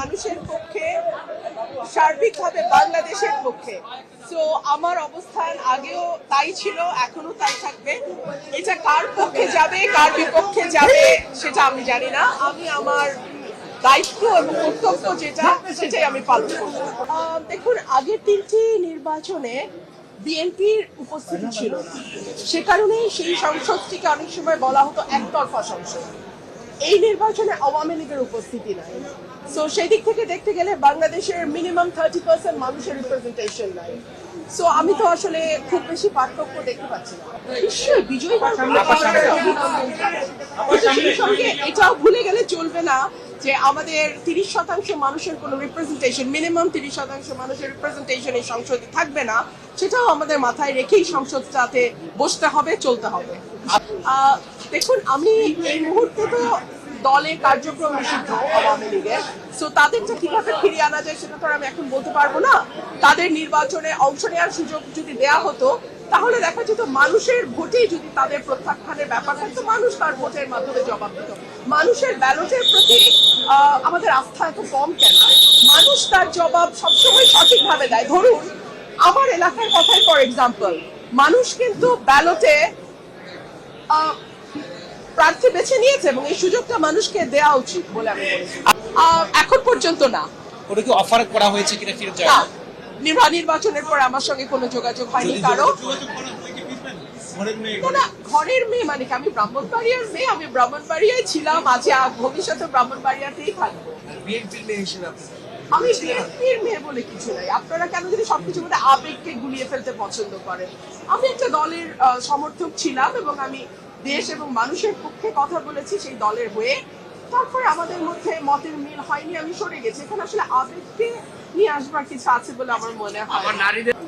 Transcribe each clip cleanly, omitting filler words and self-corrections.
মানুষের পক্ষে, সার্বিকভাবে বাংলাদেশের পক্ষে। সো আমার অবস্থান আগেও তাই ছিল, এখনো তাই থাকবে। এটা কার পক্ষে যাবে কার বিপক্ষে যাবে সেটা আমি জানি না। আমি আমার দায়িত্ব এবং কর্তব্য সেটাই আমি পালন করব। দেখুন, আগের 3টি নির্বাচনে বিএনপির উপস্থিতি ছিল না, সে কারণেই সেই সংসদটিকে অনেক সময় বলা হতো একতরফা সংসদ। এই নির্বাচনে আওয়ামী লীগের উপস্থিতি নাই। সো সেই দিক থেকে দেখতে গেলে বাংলাদেশের মিনিমাম 30% মানুষের রিপ্রেজেন্টেশন নাই। সো আমি তো আসলে খুব বেশি পার্থক্য দেখতে পাচ্ছি না। নিশ্চয়ই বিজয়ী সেই সঙ্গে এটাও ভুলে গেলে চলবে না যে আমাদের 30% মানুষের কোনো রিপ্রেজেন্টেশন, মিনিমাম 30% মানুষের রিপ্রেজেন্টেশন এই সংসদে থাকবে না, সেটাও আমাদের মাথায় রেখেই সংসদটাতে বসতে হবে, চলতে হবে। দেখুন, আমি এই মুহূর্তে তো দলের কার্যক্রম নিষিদ্ধ আওয়ামী লীগের। সো তাদেরটা কিভাবে ফিরিয়ে আনা যায় সেটা তো আমি এখন বলতে পারবো না। তাদের নির্বাচনে অংশ নেওয়ার সুযোগ যদি দেয়া হতো তাহলে দেখা যেত মানুষের ভোটেই যদি তাদের প্রত্যাখ্যানের ব্যাপার থাকতো, মানুষ তার ভোটের মাধ্যমে জবাব দিত। মানুষের ব্যালটের প্রতি আমাদের আস্থা এত কম কেন? মানুষ তার জবাব সবসময় সঠিকভাবে দেয়। ধরুন আমার এলাকার কথাই ফর এক্সাম্পল, মানুষ কিন্তু ব্যালটে প্রার্থী বেছে নিয়েছে এবং এই সুযোগটা মানুষকে দেওয়া উচিত বলে আমি মনে করি। এখন পর্যন্ত না। ওটা কি অফার করা হয়েছে কিনা ফিরে যায়? নির্বাচনের পর আমার সঙ্গে কোনো যোগাযোগ হয়নি কারো। না, ঘরের মেয়ে মানে কি? আমি ব্রাহ্মণবাড়িয়ার মেয়ে, আমি ব্রাহ্মণবাড়িয়ায় ছিলাম, আজ ভবিষ্যতে ব্রাহ্মণবাড়িয়াতেই থাকবো। আমি বিএনপির মেয়ে বলে কিছু নাই। আপনারা কেন যদি সবকিছু মধ্যে আবেগকে গুলিয়ে ফেলতে পছন্দ করেন? আমি একটা দলের সমর্থক ছিলাম এবং আমি দেশ এবং মানুষের পক্ষে কথা বলেছি সেই দলের হয়ে। তারপরে আমাদের মধ্যে মতের মিল হয়নি, আমি সরে গেছি। এখানে আসলে আবেগকে নিয়ে আসবার কিছু আছে বলে আমার মনে হয়।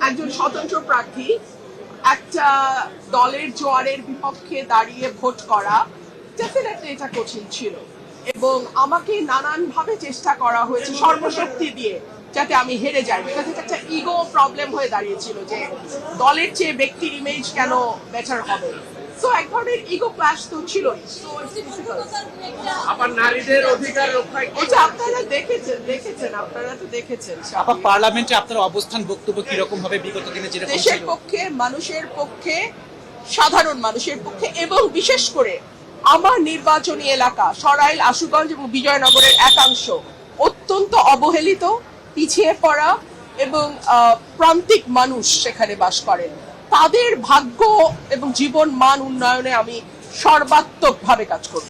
একজন স্বতন্ত্র প্রার্থী একটা দলের জোয়ারের বিপক্ষে দাঁড়িয়ে ভোট করা ডেফিনেটলি এটা কঠিন ছিল এবং আমাকে নানান ভাবে চেষ্টা করা হয়েছে সর্বশক্তি দিয়ে যাতে আমি হেরে যাই। বিকজ এটা একটা ইগো প্রবলেম হয়ে দাঁড়িয়েছিল যে দলের চেয়ে ব্যক্তির ইমেজ কেন বেটার হবে। সো এক ধরনের ইগো ক্লাশ তো ছিলই। সো আবার নারীদের অধিকার রক্ষা এটা আপনারা দেখেছেন আপনারা তো দেখেছেন। আপা, পার্লামেন্টে আপনার অবস্থান বক্তব্য কি রকম হবে বিগত দিনে যেরকম ছিল? দেশের পক্ষে, মানুষের পক্ষে, সাধারণ মানুষের পক্ষে এবং বিশেষ করে আমার নির্বাচনী এলাকা সরাইল, আশুগঞ্জ এবং বিজয়নগরের একাংশ অত্যন্ত অবহেলিত, পিছিয়ে পড়া এবং প্রান্তিক মানুষ সেখানে বাস করেন। তাদের ভাগ্য এবং জীবন মান উন্নয়নে আমি সর্বাত্মকভাবে কাজ করব।